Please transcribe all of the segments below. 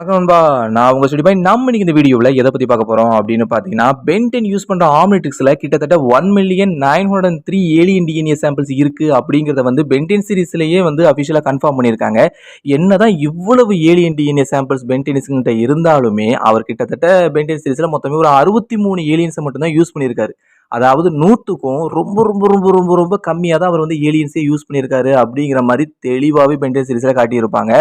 நண்பா, நான் உங்க ஸ்டடி நம்ம இன்னைக்கு இந்த வீடியோல எதை பத்தி பார்க்க போறோம் அப்படின்னு பார்த்தீங்கன்னா, பென் 10 யூஸ் பண்ற ஆம்னிட்ரிக்ஸ்ல கிட்டத்தட்ட 1,903 ஏலியன் டிஎன்ஏ சாம்பிள்ஸ் இருக்கு அப்படிங்கிறத வந்து பென் 10 சீரிஸ்லயே வந்து அபிஷியலா கன்ஃபார்ம் பண்ணியிருக்காங்க. என்னதான் இவ்வளவு ஏலியன் டிஎன்ஏ சாம்பிள்ஸ் பென் 10 கிட்ட இருந்தாலுமே, அவர் கிட்டத்தட்ட பென் 10 சீரிஸ்ல மொத்தமே ஒரு 63 ஏலியன்ஸை மட்டும் தான் யூஸ் பண்ணியிருக்காரு. அதாவது 100க்கும் ரொம்ப ரொம்ப ரொம்ப ரொம்ப ரொம்ப கம்மியா தான் அவர் வந்து ஏலியன்ஸே யூஸ் பண்ணியிருக்காரு அப்படிங்கிற மாரி தெளிவாவே பென் 10 சீரிஸ்ல காட்டியிருப்பாங்க.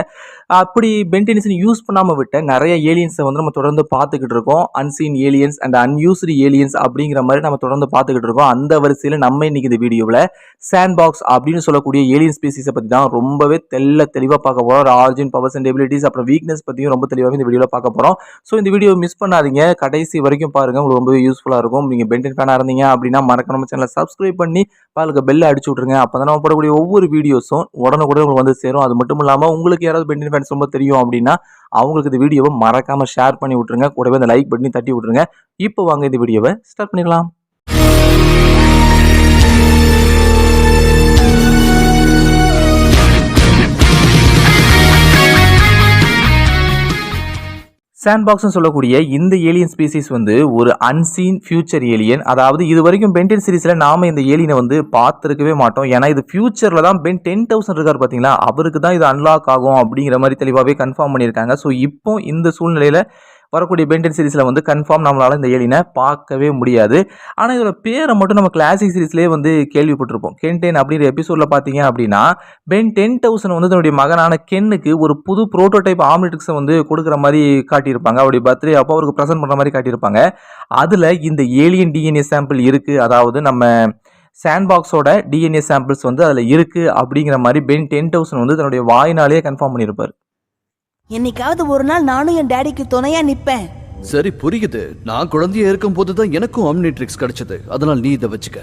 அப்படி பென் 10 யூஸ் பண்ணாம விட்ட நெறைய ஏலியன்ஸ வந்து நம்ம தொடர்ந்து பார்த்துக்கிட்டு இருக்கோம். Unseen aliens and unused aliens அப்படிங்கிற மாரி நம்ம தொடர்ந்து பார்த்துக்கிட்டு இருக்கோம். அந்த வரிசையில நம்ம இன்னைக்கு இந்த வீடியோல சாண்ட்பாக்ஸ் அப்படின்னு சொல்லக்கூடிய ஏலியன் ஸ்பீசிஸ பத்தி தான் ரொம்பவே தெளிவா பார்க்க போறோம். ஆரிஜின், பவர்ஸ் அண்ட் எபிலிட்டிஸ் அப்புறம் வீக்னஸ் பத்தியும் ரொம்ப தெளிவாவே இந்த வீடியோல பார்க்க போறோம். ஸோ இந்த வீடியோ மிஸ் பண்ணாதீங்க. கடைசி வரைக்கும் பாருங்க. உங்களுக்கு ரொம்பவே யூஸ்ஃபுல்லா இருக்கும். நீங்க பென் 10 ஃபேனா இருந்தீங்க அப்படின்னா மறக்காம நம்ம சேனலை சப்ஸ்கிரைப் பண்ணி பாருங்க பெல்ல அடிச்சு விட்டுருங்க. அப்பதான் நம்ம போடக்கூடிய ஒவ்வொரு வீடியோஸும் உடனுக்குடன் உங்களுக்கு வந்து சேரும். அது மட்டும் இல்லாம உங்களுக்கு யாராவது பென் 10 ஃபேன்ஸ் ரொம்ப தெரியும் அப்படின்னா அவங்களுக்கு இந்த வீடியோவை மறக்காம ஷேர் பண்ணி விட்டுருங்க. கூடவே அந்த லைக் பட்டனையும் தட்டி விட்டுருங்க. இப்போ வாங்க இந்த வீடியோவை ஸ்டார்ட் பண்ணிடலாம். சாண்ட்பாக்ஸ்னு சொல்லக்கூடிய இந்த ஏலியன் ஸ்பீசிஸ் வந்து ஒரு அன்சீன் ஃபியூச்சர் ஏலியன். அதாவது இது வரைக்கும் பென் 10 சீரிஸ்ல நாம இந்த ஏலியனை வந்து பார்த்துருக்கவே மாட்டோம். ஏன்னா இது ஃபியூச்சர்ல தான் பென் 10,000 இருக்கார் பார்த்தீங்களா, அவருக்கு தான் இது அன்லாக் ஆகும் அப்படிங்கிற மாதிரி தெளிவாகவே கன்ஃபார்ம் பண்ணியிருக்காங்க. ஸோ இப்போ இந்த சூழ்நிலையில வரக்கூடிய பென் 10 சீரிஸ்ல வந்து கன்ஃபார்ம் நம்மளால இந்த ஏலியனை பார்க்கவே முடியாது. ஆனால் இதோட பேரை மட்டும் நம்ம கிளாசிக் சீரிஸ்லேயே வந்து கேள்விப்பட்டிருப்போம். கென் 10 அப்படிங்கிற எபிசோட்ல பார்த்தீங்க அப்படின்னா பென் 10,000 வந்து தன்னுடைய மகனான கென்னுக்கு ஒரு புது புரோட்டோடைப் ஆம்னிட்ரிக்ஸை வந்து கொடுக்குற மாதிரி காட்டியிருப்பாங்க. அவருடைய பர்த்டே அப்போ அவருக்கு ப்ரெசென்ட் பண்ணுற மாதிரி காட்டியிருப்பாங்க. அதில் இந்த ஏலியன் டிஎன்ஏ சாம்பிள் இருக்குது. அதாவது நம்ம சாண்ட்பாக்ஸோட டிஎன்ஏ சாம்பிள்ஸ் வந்து அதில் இருக்குது அப்படிங்கிற மாதிரி பென் 10,000 வந்து தன்னுடைய வாயினாலேயே கன்ஃபார்ம் பண்ணியிருப்பார். என்னைக்காவது ஒரு நாள் நானும் என் டேடிக்கு துணையா நிப்பேன். சரி, புரியுது. நான் குழந்தையா இருக்கும் போதுதான் எனக்கும் ஆம்னிட்ரிக்ஸ் கிடைச்சது. அதனால் நீ இதை வச்சுக்க.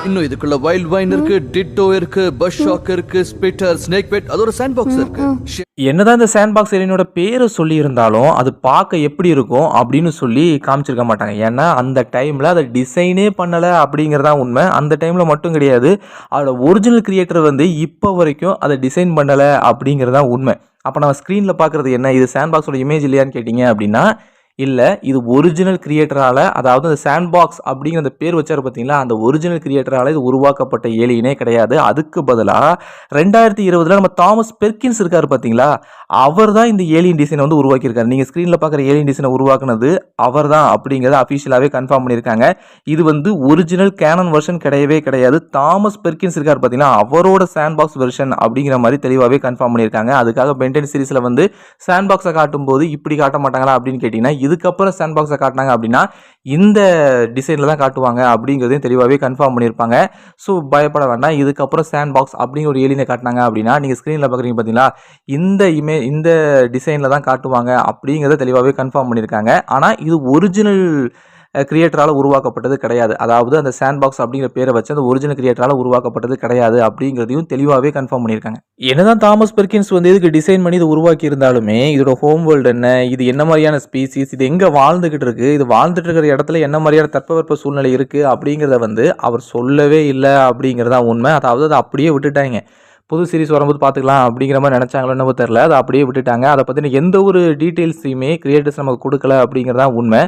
இன்னும் இதுக்குள்ள வைல்ட் வைன் இருக்கு, டிட்டோ இருக்கு, பஸ் ஷாக் இருக்கு, ஸ்பிட்டர், ஸ்னேக் பெட், அதோட சாண்ட் பாக்ஸ் இருக்கு. என்னதான் இந்த சாண்ட்பாக்ஸ் ஏலியனோட பேரை சொல்லி இருந்தாலும் அது பார்க்க எப்படி இருக்கும் அப்படின்னு சொல்லி காமிச்சிருக்க மாட்டாங்க. ஏன்னா அந்த டைம்ல அதை டிசைனே பண்ணலை அப்படிங்கிறதா உண்மை. அந்த டைம்ல மட்டும் கிடையாது, அதோட ஒரிஜினல் கிரியேட்டர் வந்து இப்போ வரைக்கும் அதை டிசைன் பண்ணலை அப்படிங்கிறதா உண்மை. அப்போ நம்ம ஸ்க்ரீனில் பார்க்குறது என்ன, இது சாண்ட்பாக்ஸோட இமேஜ் இல்லையான்னு கேட்டிங்க அப்படின்னா இல்லை, இது ஒரிஜினல் கிரியேட்டரால், அதாவது அந்த சாண்ட்பாக்ஸ் அப்படிங்கிற அந்த பேர் வச்சார் பார்த்தீங்களா, அந்த ஒரிஜினல் கிரியேட்டரால் இது உருவாக்கப்பட்ட ஏலியனே கிடையாது. அதுக்கு பதிலாக 2020 நம்ம தாமஸ் பெர்கின்ஸ் இருக்கார் பார்த்தீங்களா, அவர் தான் இந்த ஏலியன் டிசைனை வந்து உருவாக்கியிருக்காரு. நீங்கள் ஸ்க்ரீனில் பார்க்குற ஏலியன் டிசைனை உருவாக்குனது அவர் தான் அப்படிங்கிறத அஃபிஷியலாகவே கன்ஃபார்ம் பண்ணியிருக்காங்க. இது வந்து ஒரிஜினல் கேனன் வெர்ஷன் கிடையவே கிடையாது. தாமஸ் பெர்கின்ஸ் இருக்கார் பார்த்தீங்களா, அவரோட சாண்ட்பாக்ஸ் வெர்ஷன் அப்படிங்கிற மாதிரி தெளிவாகவே கன்ஃபார்ம் பண்ணியிருக்காங்க. அதுக்காக பென் 10 சீரிஸில் வந்து சாண்ட்பாக்ஸை காட்டும்போது இப்படி காட்ட மாட்டாங்களா அப்படின்னு கேட்டிங்கன்னா, இதுக்கப்புறம் சாண்ட்பாக்ஸை காட்டினாங்க அப்படின்னா இந்த டிசைனில் தான் காட்டுவாங்க அப்படிங்கிறதையும் தெளிவாகவே கன்ஃபார்ம் பண்ணியிருப்பாங்க. ஸோ பயப்பட வேண்டாம். இதுக்கப்புறம் சாண்ட்பாக்ஸ் அப்படிங்கிற ஒரு ஏலியனை காட்டினாங்க அப்படின்னா நீங்கள் ஸ்க்ரீனில் பார்க்குறீங்க பார்த்தீங்களா, இந்த டிசைனில் தான் காட்டுவாங்க அப்படிங்கிறத தெளிவாகவே கன்ஃபார்ம் பண்ணியிருக்காங்க. ஆனால் இது ஒரிஜினல் கிரியேட்டரால் உருவாக்கப்பட்டது கிடையாது. அதாவது அந்த சாண்ட்பாக்ஸ் அப்படிங்கிற பேரை வச்சு அந்த ஒரிஜினல் கிரியேட்டரால் உருவாக்கப்பட்டது கிடையாது அப்படிங்கிறதையும் தெளிவாகவே கன்ஃபார்ம் பண்ணியிருக்காங்க. என்னதான் தாமஸ் பெர்கின்ஸ் வந்து இதுக்கு டிசைன் பண்ணி இது உருவாக்கி இருந்தாலுமே இதோட ஹோம் வேர்ல்டு என்ன, இது என்ன மாதிரியான ஸ்பீசிஸ், இது எங்கே வாழ்ந்துகிட்டு இருக்கு, இது வாழ்ந்துட்டு இருக்கிற இடத்துல என்ன மாதிரியான தட்பவெப்ப சூழ்நிலை இருக்குது அப்படிங்கிறத வந்து அவர் சொல்லவே இல்லை அப்படிங்கிறதா உண்மை. அதாவது அதை அப்படியே விட்டுட்டாங்க. புது சீரிஸ் வரும்போது பார்த்துக்கலாம் அப்படிங்கிற மாதிரி நினச்சாங்களோ என்னவோ தெரில, அதை அப்படியே விட்டுட்டாங்க. அதை பற்றின எந்த ஒரு டீட்டெயில்ஸையுமே கிரியேட்டர்ஸ் நமக்கு கொடுக்கல அப்படிங்கிறதா உண்மை.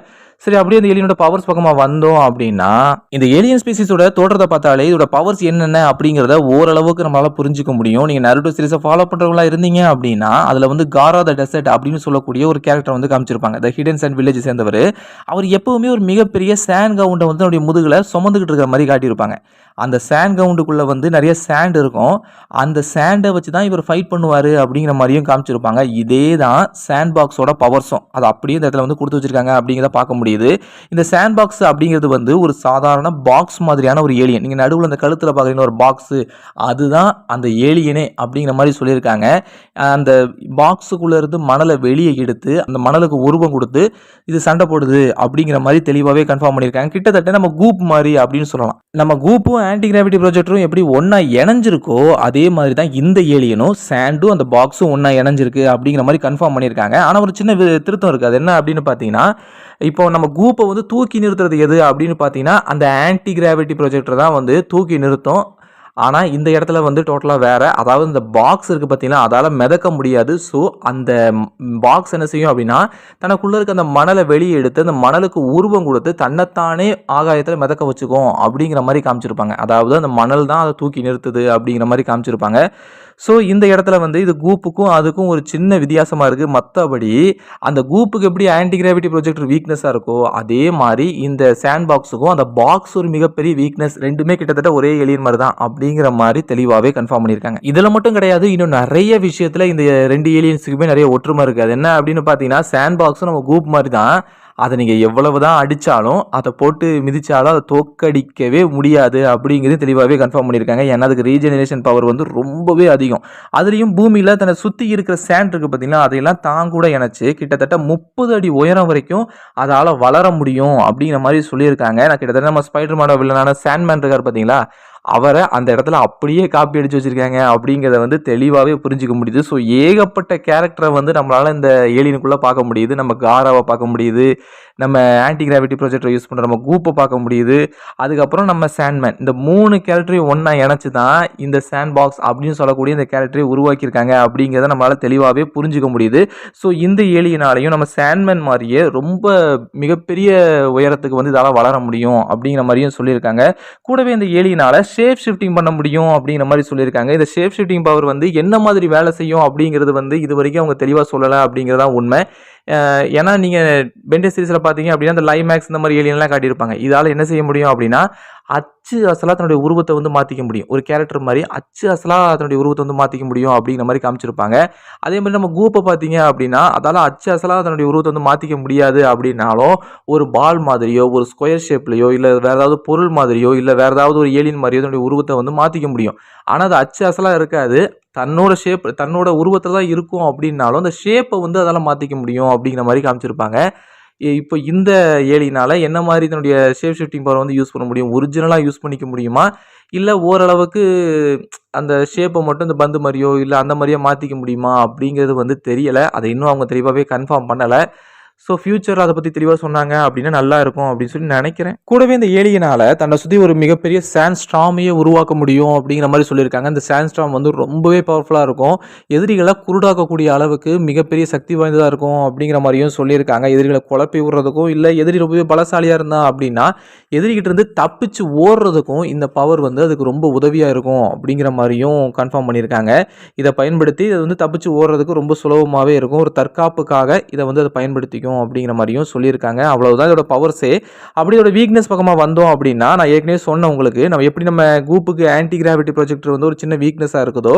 சரி, அப்படியே அந்த ஏலியனோட பவர்ஸ் பக்கமாக வந்தோம் அப்படின்னா இந்த ஏலியன் ஸ்பீசிஸோட தோற்றத்தை பார்த்தாலே இதோட பவர்ஸ் என்னென்ன அப்படிங்கிறத ஓரளவுக்கு நம்மளால் புரிஞ்சிக்க முடியும். நீங்கள் நருட்டோ சீரிஸை ஃபாலோ பண்ணுறவங்களா இருந்தீங்க அப்படின்னா அதில் வந்து காரா த டெசர்ட் அப்படின்னு சொல்லக்கூடிய ஒரு கேரக்டர் வந்து காமிச்சிருப்பாங்க. த ஹிடன் சாண்ட் வில்லேஜ் சேர்ந்தவர். அவர் எப்பவுமே ஒரு மிகப்பெரிய சாண்ட் கவுண்டை வந்து அவருடைய முதுகில் சுமந்துக்கிட்டு இருக்கிற மாதிரி காட்டியிருப்பாங்க. அந்த சாண்ட் கவுண்டுக்குள்ளே வந்து நிறைய சாண்ட் இருக்கும். அந்த சாண்டை வச்சு தான் இவர் ஃபைட் பண்ணுவார் அப்படிங்கிற மாதிரியும் காமிச்சிருப்பாங்க. இதே தான் சாண்ட்பாக்ஸோட பவர்ஸும் அது அப்படியே இந்த இடத்துல வந்து கொடுத்து வச்சிருக்காங்க அப்படிங்கிறத பார்க்க முடியுது. இந்த சாண்ட்பாக்ஸ் அப்படிங்கிறது வந்து ஒரு சாதாரண பாக்ஸ் மாதிரியான ஒரு ஏலியன். நீங்கள் நடுவில் அந்த கழுத்தில் பார்க்குறீங்கன்னா ஒரு பாக்ஸு, அதுதான் அந்த ஏலியனே அப்படிங்கிற மாதிரி சொல்லியிருக்காங்க. அந்த பாக்ஸுக்குள்ளே இருந்து மணலை வெளியே எடுத்து அந்த மணலுக்கு உருவம் கொடுத்து இது சண்டை போடுது அப்படிங்கிற மாதிரி தெளிவாகவே கன்ஃபார்ம் பண்ணியிருக்காங்க. கிட்டத்தட்ட நம்ம கூப் மாதிரி அப்படின்னு சொல்லலாம். நம்ம கூப்பும் ஆன்டி கிராவிட்டி ப்ரொஜெக்டரும் எப்படி ஒன்றா இணைஞ்சிருக்கோ அதே மாதிரி தான் இந்த ஏலியனும் சாண்டும் அந்த பாக்ஸும் ஒன்றா இணைஞ்சிருக்கு அப்படிங்கிற மாதிரி கன்ஃபார்ம் பண்ணியிருக்காங்க. ஆனால் ஒரு சின்ன திருத்தம் இருக்குது. அது என்ன அப்படின்னு பார்த்தீங்கன்னா, இப்போ நம்ம கூப்பை வந்து தூக்கி நிறுத்துறது எது அப்படின்னு பார்த்தீங்கன்னா அந்த ஆன்டி கிராவிட்டி ப்ரொஜெக்டர் தான் வந்து தூக்கி நிறுத்தும். ஆனால் இந்த இடத்துல வந்து டோட்டலாக வேறு. அதாவது இந்த பாக்ஸ் இருக்குது பார்த்தீங்கன்னா, அதால் மிதக்க முடியாது. ஸோ அந்த பாக்ஸ் என்ன செய்யும் அப்படின்னா, தனக்குள்ளே இருக்க அந்த மணலை வெளியே எடுத்து அந்த மணலுக்கு உருவம் கொடுத்து தன்னைத்தானே ஆகாயத்தில் மிதக்க வச்சுக்கும் அப்படிங்கிற மாதிரி காமிச்சிருப்பாங்க. அதாவது அந்த மணல் தான் அதை தூக்கி நிறுத்துது அப்படிங்கிற மாதிரி காமிச்சிருப்பாங்க. ஸோ இந்த இடத்துல வந்து இது கூப்புக்கும் அதுக்கும் ஒரு சின்ன வித்தியாசமாக இருக்குது. மற்றபடி அந்த கூப்புக்கு எப்படி ஆன்டி கிராவிட்டி ப்ரொஜெக்டர் வீக்னஸாக இருக்கோ, அதே மாதிரி இந்த சாண்ட் பாக்ஸுக்கும் அந்த பாக்ஸ் ஒரு மிகப்பெரிய வீக்னஸ். ரெண்டுமே கிட்டத்தட்ட ஒரே ஏலியன் மாதிரி தான் அப்படிங்கிற மாதிரி தெளிவாகவே கன்ஃபார்ம் பண்ணியிருக்காங்க. இதில் மட்டும் கிடையாது, இன்னும் நிறைய விஷயத்தில் இந்த 2 ஏலியன்ஸுக்குமே நிறைய ஒற்றுமை இருக்குது. அது என்ன அப்படின்னு பார்த்தீங்கன்னா, சாண்ட் பாக்ஸும் நம்ம கூப் மாதிரி தான். அதை நீங்கள் எவ்வளவு தான் அடித்தாலும் அதை போட்டு மிதித்தாலும் அதை தோக்கடிக்கவே முடியாது அப்படிங்கிறது தெளிவாகவே கன்ஃபார்ம் பண்ணியிருக்காங்க. ஏன்னா அதுக்கு ரீஜெனரேஷன் பவர் வந்து ரொம்பவே அதிகம். அதுலேயும் பூமியில் தன்னை சுற்றி இருக்கிற சேண்ட் இருக்குது பார்த்தீங்களா, அதையெல்லாம் தான் கூட இணைச்சி கிட்டத்தட்ட 30 அடி உயரம் வரைக்கும் அதால் வளர முடியும் அப்படிங்கிற மாதிரி சொல்லியிருக்காங்க. நான் கிட்டத்தட்ட நம்ம ஸ்பைடர்மேனோட வில்லனான சாண்ட்மேன் இருக்கார் பார்த்தீங்களா, அவரை அந்த இடத்துல அப்படியே காப்பி அடித்து வச்சுருக்காங்க அப்படிங்கிறத வந்து தெளிவாகவே புரிஞ்சிக்க முடியுது. ஸோ ஏகப்பட்ட கேரக்டரை வந்து நம்மளால் இந்த ஏலியனுக்குள்ளே பார்க்க முடியுது. நம்ம காராவை பார்க்க முடியுது, நம்ம ஆன்டி கிராவிட்டி ப்ரொஜெக்டரை யூஸ் பண்ணுற நம்ம கூப்பை பார்க்க முடியுது, அதுக்கப்புறம் நம்ம சாண்ட்மேன். இந்த 3 கேரக்டரையும் ஒன்றா இணைச்சி தான் இந்த சாண்ட் பாக்ஸ் அப்படின்னு சொல்லக்கூடிய இந்த கேரக்டரை உருவாக்கியிருக்காங்க அப்படிங்கிறத நம்மளால் தெளிவாகவே புரிஞ்சிக்க முடியுது. ஸோ இந்த ஏலியனாலையும் நம்ம சாண்ட்மேன் மாதிரியே ரொம்ப மிகப்பெரிய உயரத்துக்கு வந்து இதால் வளர முடியும் அப்படிங்கிற மாதிரியும் சொல்லியிருக்காங்க. கூடவே இந்த ஏலியனால் ஷேப் ஷிஃப்டிங் பண்ண முடியும் அப்படிங்கிற மாதிரி சொல்லியிருக்காங்க. இந்த ஷேப் ஷிஃப்டிங் பவர் வந்து என்ன மாதிரி வேலை செய்யும் அப்படிங்கிறது வந்து இது வரைக்கும் அவங்க தெளிவாக சொல்லலை அப்படிங்கிறதான் உண்மை. ஏன்னா நீங்கள் பெண்டர் சீரிஸில் பார்த்தீங்க அப்படின்னா அந்த லைமேக்ஸ் இந்த மாதிரி ஏலியன்லாம் காட்டியிருப்பாங்க. இதால் என்ன செய்ய முடியும் அப்படின்னா, அச்சு அசலாக தன்னுடைய உருவத்தை வந்து மாற்றிக்க முடியும். ஒரு கேரக்டர் மாதிரி அச்சு அசலாக தன்னுடைய உருவத்தை வந்து மாற்றிக்க முடியும் அப்படிங்கிற மாதிரி காமிச்சிருப்பாங்க. அதே மாதிரி நம்ம கூப்பை பார்த்தீங்க அப்படின்னா, அதால் அச்சு அசலாக தன்னுடைய உருவத்தை வந்து மாற்றிக்க முடியாது அப்படின்னாலும், ஒரு பால் மாதிரியோ ஒரு ஸ்கொயர் ஷேப்லையோ இல்லை வேறு ஏதாவது பொருள் மாதிரியோ இல்லை வேறு ஏதாவது ஒரு ஏலியன் மாதிரியோ தன்னுடைய உருவத்தை வந்து மாற்றிக்க முடியும். ஆனால் அது அச்சு அசலாக இருக்காது, தன்னோட ஷேப் தன்னோட உருவத்தில் தான் இருக்கும் அப்படின்னாலும் அந்த ஷேப்பை வந்து அதால் மாற்றிக்க முடியும் அப்படிங்கிற மாதிரி காமிச்சிருப்பாங்க. இப்போ இந்த ஏலியனால் என்ன மாதிரி தன்னுடைய ஷேப் ஷிஃப்டிங் பவர் வந்து யூஸ் பண்ண முடியும்? ஒரிஜினலாக யூஸ் பண்ணிக்க முடியுமா? இல்லை ஓரளவுக்கு அந்த ஷேப்பை மட்டும் இந்த பந்து மாதிரியோ இல்லை அந்த மாதிரியே மாற்றிக்க முடியுமா அப்படிங்கிறது வந்து தெரியலை. அதை இன்னும் அவங்க தெளிவாகவே கன்ஃபார்ம் பண்ணலை. ஸோ ஃபியூச்சர் அதை பற்றி தெளிவாக சொன்னாங்க அப்படின்னா நல்லா இருக்கும் அப்படின்னு சொல்லி நினைக்கிறேன். கூடவே இந்த ஏலியனால் தன்னை சுற்றி ஒரு மிகப்பெரிய சாண்ட் ஸ்டாமையே உருவாக்க முடியும் அப்படிங்கிற மாதிரி சொல்லியிருக்காங்க. இந்த சாண்ட் ஸ்டாம் வந்து ரொம்பவே பவர்ஃபுல்லாக இருக்கும், எதிரிகளை குருடாக்கக்கூடிய அளவுக்கு மிகப்பெரிய சக்தி வாய்ந்ததாக இருக்கும் அப்படிங்கிற மாதிரியும் சொல்லியிருக்காங்க. எதிரிகளை குழப்பி விடுறதுக்கும் இல்லை எதிரி ரொம்பவே பலசாலியாக இருந்தா அப்படின்னா எதிரிகிட்ட இருந்து தப்பிச்சு ஓடுறதுக்கும் இந்த பவர் வந்து அதுக்கு ரொம்ப உதவியாக இருக்கும் அப்படிங்கிற மாதிரியும் கன்ஃபார்ம் பண்ணியிருக்காங்க. இதை பயன்படுத்தி இதை வந்து தப்பிச்சு ஓடுறதுக்கு ரொம்ப சுலபமாகவே இருக்கும். ஒரு தற்காப்புக்காக இதை வந்து அதை பயன்படுத்திக்கும் அப்படிங்கிற மாதிரியும் சொல்லியிருக்காங்க. அவ்வளவுதான் இதோட பவர்ஸே. அப்படி இதோட வீக்னஸ் பக்கமாக வந்தோம் அப்படின்னா, நான் ஏற்கனவே சொன்ன உங்களுக்கு நம்ம எப்படி நம்ம கூப்புக்கு ஆன்டி கிராவிட்டி ப்ரொஜெக்டர் வந்து ஒரு சின்ன வீக்னஸாக இருக்குதோ,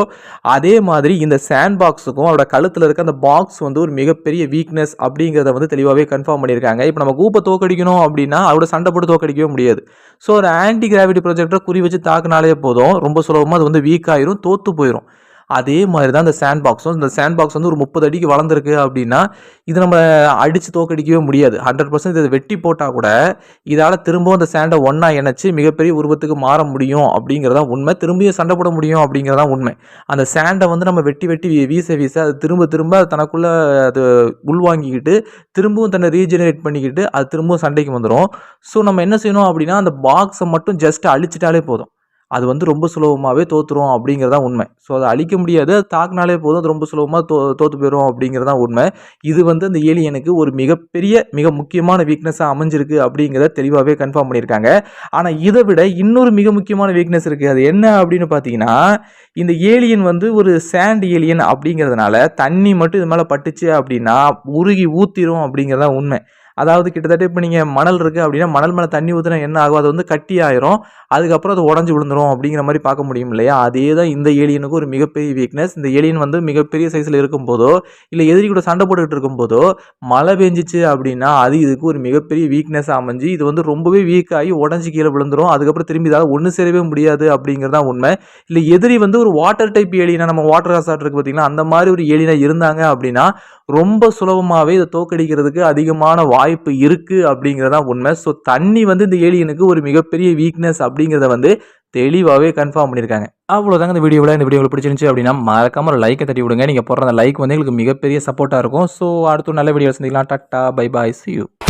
அதே மாதிரி இந்த சாண்ட் பாக்ஸுக்கும் அவரோட கழுத்தில் இருக்க அந்த பாக்ஸ் வந்து ஒரு மிகப்பெரிய வீக்னஸ் அப்படிங்கிறத வந்து தெளிவாகவே கன்ஃபார்ம் பண்ணியிருக்காங்க. இப்போ நம்ம கூப்பை தோக்கடிக்கணும் அப்படின்னா அவரோட சண்டை போட்டு தோக்கடிக்கவே முடியாது. ஸோ ஒரு ஆன்டி கிராவிட்டி ப்ரொஜெக்டரை குறி வச்சு தாக்குனாலே போதும், ரொம்ப சுலபமாக அது வந்து வீக் ஆயிரும், தோற்று போயிடும். அதே மாதிரி தான் இந்த சாண்ட் பாக்ஸும். இந்த சாண்ட் பாக்ஸ் வந்து ஒரு 30 அடிக்கு வளர்ந்துருக்கு அப்படின்னா இது நம்ம அடித்து தோக்கடிக்கவே முடியாது. 100% இதை வெட்டி போட்டால் கூட இதால் திரும்பவும் அந்த சாண்டை ஒன்றா இணைச்சி மிகப்பெரிய உருவத்துக்கு மாற முடியும் அப்படிங்கிறதான் உண்மை. திரும்பியும் சண்டை போட முடியும் அப்படிங்கிறதான் உண்மை. அந்த சாண்டை வந்து நம்ம வெட்டி வெட்டி வீச வீச அது திரும்ப திரும்ப தனக்குள்ளே அது உள்வாங்கிக்கிட்டு திரும்பவும் தன்னை ரீஜெனரேட் பண்ணிக்கிட்டு அது திரும்பவும் சண்டைக்கு வந்துடும். ஸோ நம்ம என்ன செய்யணும் அப்படின்னா அந்த பாக்ஸை மட்டும் ஜஸ்ட் அழிச்சிட்டாலே போதும், அது வந்து ரொம்ப சுலபமாகவே தோற்றுரும் அப்படிங்கிறதான் உண்மை. ஸோ அதை அழிக்க முடியாது, அது தாக்குனாலே போதும், அது ரொம்ப சுலபமாக தோற்று போயிடும் அப்படிங்கிறதான் உண்மை. இது வந்து அந்த ஏலியனுக்கு ஒரு மிகப்பெரிய மிக முக்கியமான வீக்னஸாக அமைஞ்சிருக்கு அப்படிங்கிறத தெளிவாகவே கன்ஃபார்ம் பண்ணியிருக்காங்க. ஆனால் இதை விட இன்னொரு மிக முக்கியமான வீக்னஸ் இருக்குது. அது என்ன அப்படின்னு பார்த்தீங்கன்னா, இந்த ஏலியன் வந்து ஒரு சாண்ட் ஏலியன் அப்படிங்கிறதுனால தண்ணி மட்டும் இது மேலே பட்டுச்சு அப்படின்னா உருகி ஊற்றிடும் அப்படிங்கிறதான் உண்மை. அதாவது கிட்டத்தட்ட இப்போ நீங்கள் மணல் இருக்குது அப்படின்னா மணல் மேலே தண்ணி ஊற்றினா என்ன ஆகும், அது வந்து கட்டி ஆயிரும், அதுக்கப்புறம் அது உடஞ்சி விழுந்துரும் அப்படிங்கிற மாதிரி பார்க்க முடியும் இல்லையா? அதே தான் இந்த ஏலியனுக்கு ஒரு மிகப்பெரிய வீக்னஸ். இந்த ஏலியன் வந்து மிகப்பெரிய சைஸில் இருக்கும்போதோ இல்லை எதிரி கூட சண்டை போட்டுக்கிட்டு இருக்கும்போதோ மழை பெஞ்சிச்சு அப்படின்னா அது இதுக்கு ஒரு மிகப்பெரிய வீக்னஸாக அமைஞ்சு இது வந்து ரொம்பவே வீக் ஆகி உடஞ்சி கீழே விழுந்துரும், அதுக்கப்புறம் திரும்பி இதால் ஒன்று சேரவே முடியாது அப்படிங்கிறதான் உண்மை. இல்லை எதிரி வந்து ஒரு வாட்டர் டைப் ஏலியனா, நம்ம வாட்டர் ஹசார்ட் இருக்குது பார்த்தீங்கன்னா அந்த மாதிரி ஒரு ஏலியனா இருந்தாங்க அப்படின்னா ரொம்ப சுலபமாகவே இதை தோக்கடிக்கிறதுக்கு அதிகமான வாய்ப்பு இருக்குது அப்படிங்கிறதான் உண்மை. ஸோ தண்ணி வந்து இந்த ஏலியனுக்கு ஒரு மிகப்பெரிய வீக்னஸ் அப்படிங்கிறத வந்து தெளிவாகவே கன்ஃபார்ம் பண்ணியிருக்காங்க. அவ்வளோதாங்க இந்த வீடியோவில். இந்த வீடியோ உங்களுக்கு பிடிச்சிருந்துச்சு அப்படின்னா மறக்காம ஒரு லைக்கை தட்டி விடுங்க. நீங்கள் போடுற அந்த லைக் வந்து எங்களுக்கு மிகப்பெரிய சப்போர்ட்டாக இருக்கும். ஸோ அடுத்த நல்ல வீடியோ சந்திக்கலாம். Tata, bye bye, see you.